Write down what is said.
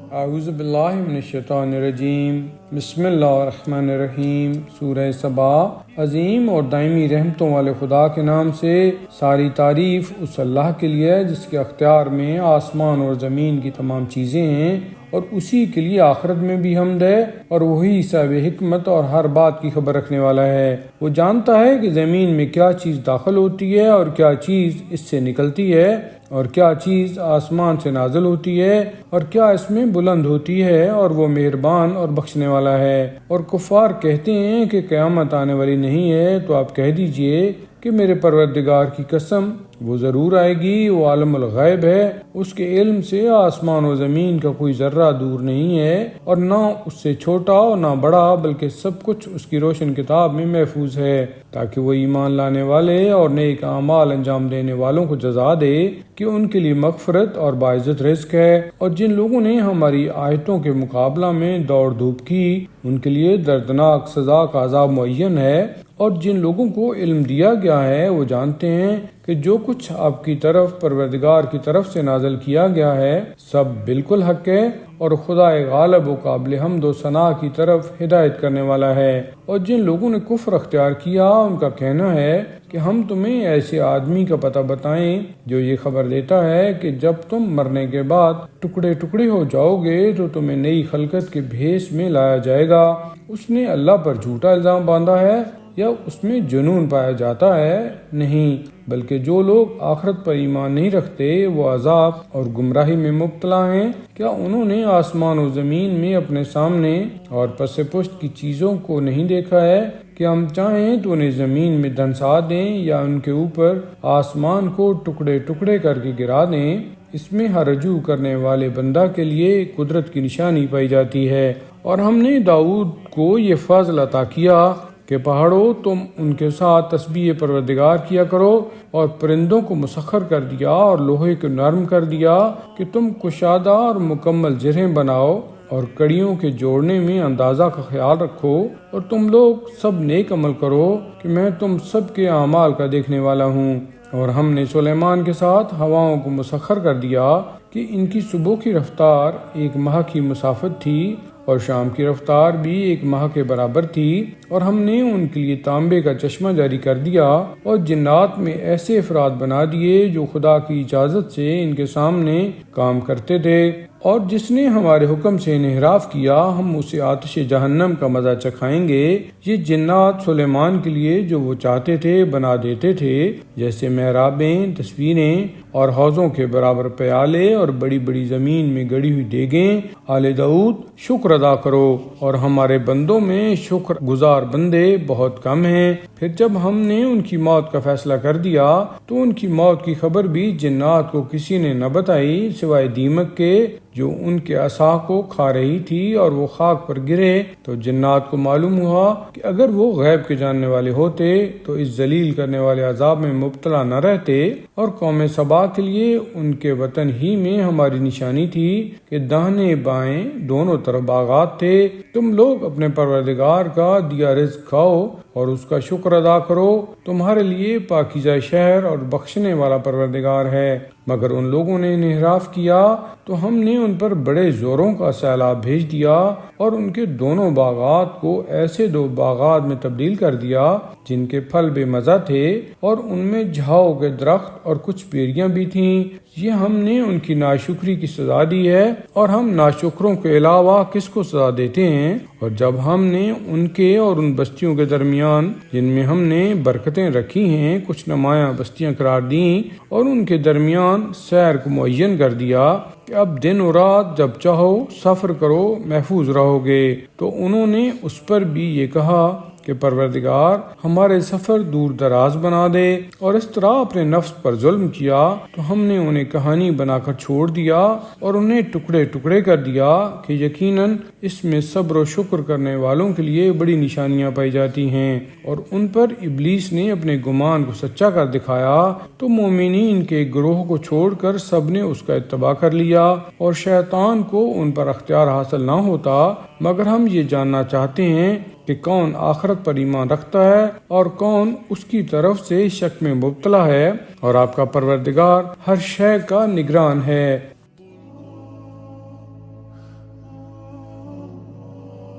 اعوذ باللہ من الشیطان الرجیم، بسم اللہ الرحمن الرحیم۔ سورہ سبا۔ عظیم اور دائمی رحمتوں والے خدا کے نام سے۔ ساری تعریف اس اللہ کے لیے ہے جس کے اختیار میں آسمان اور زمین کی تمام چیزیں ہیں، اور اسی کے لیے آخرت میں بھی حمد ہے، اور وہی صاحب حکمت اور ہر بات کی خبر رکھنے والا ہے۔ وہ جانتا ہے کہ زمین میں کیا چیز داخل ہوتی ہے اور کیا چیز اس سے نکلتی ہے، اور کیا چیز آسمان سے نازل ہوتی ہے اور کیا اس میں بلند ہوتی ہے، اور وہ مہربان اور بخشنے والا ہے۔ اور کفار کہتے ہیں کہ قیامت آنے والی نہیں ہے، تو آپ کہہ دیجئے کہ میرے پروردگار کی قسم، وہ ضرور آئے گی۔ وہ عالم الغیب ہے، اس کے علم سے آسمان و زمین کا کوئی ذرہ دور نہیں ہے، اور نہ اس سے چھوٹا اور نہ بڑا، بلکہ سب کچھ اس کی روشن کتاب میں محفوظ ہے، تاکہ وہ ایمان لانے والے اور نیک اعمال انجام دینے والوں کو جزا دے کہ ان کے لیے مغفرت اور باعزت رزق ہے۔ اور جن لوگوں نے ہماری آیتوں کے مقابلہ میں دوڑ دھوپ کی، ان کے لیے دردناک سزا کا عذاب معین ہے۔ اور جن لوگوں کو علم دیا گیا ہے وہ جانتے ہیں کہ جو کچھ آپ کی طرف پروردگار کی طرف سے نازل کیا گیا ہے سب بالکل حق ہے، اور خدا غالب و قابل حمد و ثنا کی طرف ہدایت کرنے والا ہے۔ اور جن لوگوں نے کفر اختیار کیا، ان کا کہنا ہے کہ ہم تمہیں ایسے آدمی کا پتہ بتائیں جو یہ خبر دیتا ہے کہ جب تم مرنے کے بعد ٹکڑے ٹکڑے ہو جاؤ گے تو تمہیں نئی خلقت کے بھیس میں لایا جائے گا۔ اس نے اللہ پر جھوٹا الزام باندھا ہے یا اس میں جنون پایا جاتا ہے؟ نہیں، بلکہ جو لوگ آخرت پر ایمان نہیں رکھتے وہ عذاب اور گمراہی میں مبتلا ہیں۔ کیا انہوں نے آسمان و زمین میں اپنے سامنے اور پس پشت کی چیزوں کو نہیں دیکھا ہے کہ ہم چاہیں تو انہیں زمین میں دھنسا دیں یا ان کے اوپر آسمان کو ٹکڑے ٹکڑے کر کے گرا دیں؟ اس میں ہر رجوع کرنے والے بندہ کے لیے قدرت کی نشانی پائی جاتی ہے۔ اور ہم نے داؤد کو یہ فضل عطا کیا کہ پہاڑوں تم ان کے ساتھ تسبیح پروردگار کیا کرو، اور پرندوں کو مسخر کر دیا اور لوہے کو نرم کر دیا کہ تم کشادہ اور مکمل جرہیں بناؤ، اور کڑیوں کے جوڑنے میں اندازہ کا خیال رکھو، اور تم لوگ سب نیک عمل کرو کہ میں تم سب کے اعمال کا دیکھنے والا ہوں۔ اور ہم نے سلیمان کے ساتھ ہواؤں کو مسخر کر دیا کہ ان کی صبح کی رفتار 1 ماہ کی مسافت تھی، اور شام کی رفتار بھی 1 ماہ کے برابر تھی۔ اور ہم نے ان کے لیے تانبے کا چشمہ جاری کر دیا، اور جنات میں ایسے افراد بنا دیے جو خدا کی اجازت سے ان کے سامنے کام کرتے تھے۔ اور جس نے ہمارے حکم سے انحراف کیا، ہم اسے آتش جہنم کا مزہ چکھائیں گے۔ یہ جنات سلیمان کے لیے جو وہ چاہتے تھے بنا دیتے تھے، جیسے محرابیں، تصویریں اور حوضوں کے برابر پیالے اور بڑی بڑی زمین میں گڑی ہوئی دیگیں۔ آل داؤد، شکر ادا کرو، اور ہمارے بندوں میں شکر گزار بندے بہت کم ہیں۔ پھر جب ہم نے ان کی موت کا فیصلہ کر دیا تو ان کی موت کی خبر بھی جنات کو کسی نے نہ بتائی سوائے دیمک کے جو ان کے عصا کو کھا رہی تھی، اور وہ خاک پر گرے تو جنات کو معلوم ہوا کہ اگر وہ غیب کے جاننے والے ہوتے تو اس ذلیل کرنے والے عذاب میں مبتلا نہ رہتے۔ اور قوم سبا کے لیے ان کے وطن ہی میں ہماری نشانی تھی کہ داہنے بائیں دونوں طرف باغات تھے۔ تم لوگ اپنے پروردگار کا دیا رزق کھاؤ اور اس کا شکر ادا کرو، تمہارے لیے پاکیزہ شہر اور بخشنے والا پروردگار ہے۔ مگر ان لوگوں نے انحراف کیا تو ہم نے ان پر بڑے زوروں کا سیلاب بھیج دیا، اور ان کے دونوں باغات کو ایسے 2 باغات میں تبدیل کر دیا جن کے پھل بے مزہ تھے، اور ان میں جھاؤ کے درخت اور کچھ بیریاں بھی تھیں۔ یہ ہم نے ان کی ناشکری کی سزا دی ہے، اور ہم ناشکروں کے علاوہ کس کو سزا دیتے ہیں؟ اور جب ہم نے ان کے اور ان بستیوں کے درمیان جن میں ہم نے برکتیں رکھی ہیں کچھ نمایاں بستیاں قرار دیں، اور ان کے درمیان سیر کو معین کر دیا کہ اب دن و رات جب چاہو سفر کرو محفوظ رہو گے، تو انہوں نے اس پر بھی یہ کہا کہ پروردگار ہمارے سفر دور دراز بنا دے، اور اس طرح اپنے نفس پر ظلم کیا تو ہم نے انہیں کہانی بنا کر چھوڑ دیا، اور انہیں ٹکڑے ٹکڑے کر دیا کہ یقیناً اس میں صبر و شکر کرنے والوں کے لیے بڑی نشانیاں پائی جاتی ہیں۔ اور ان پر ابلیس نے اپنے گمان کو سچا کر دکھایا، تو مومنین کے گروہ کو چھوڑ کر سب نے اس کا اتباع کر لیا، اور شیطان کو ان پر اختیار حاصل نہ ہوتا، مگر ہم یہ جاننا چاہتے ہیں کہ کون آخرت پر ایمان رکھتا ہے اور کون اس کی طرف سے شک میں مبتلا ہے، اور آپ کا پروردگار ہر شے کا نگران ہے۔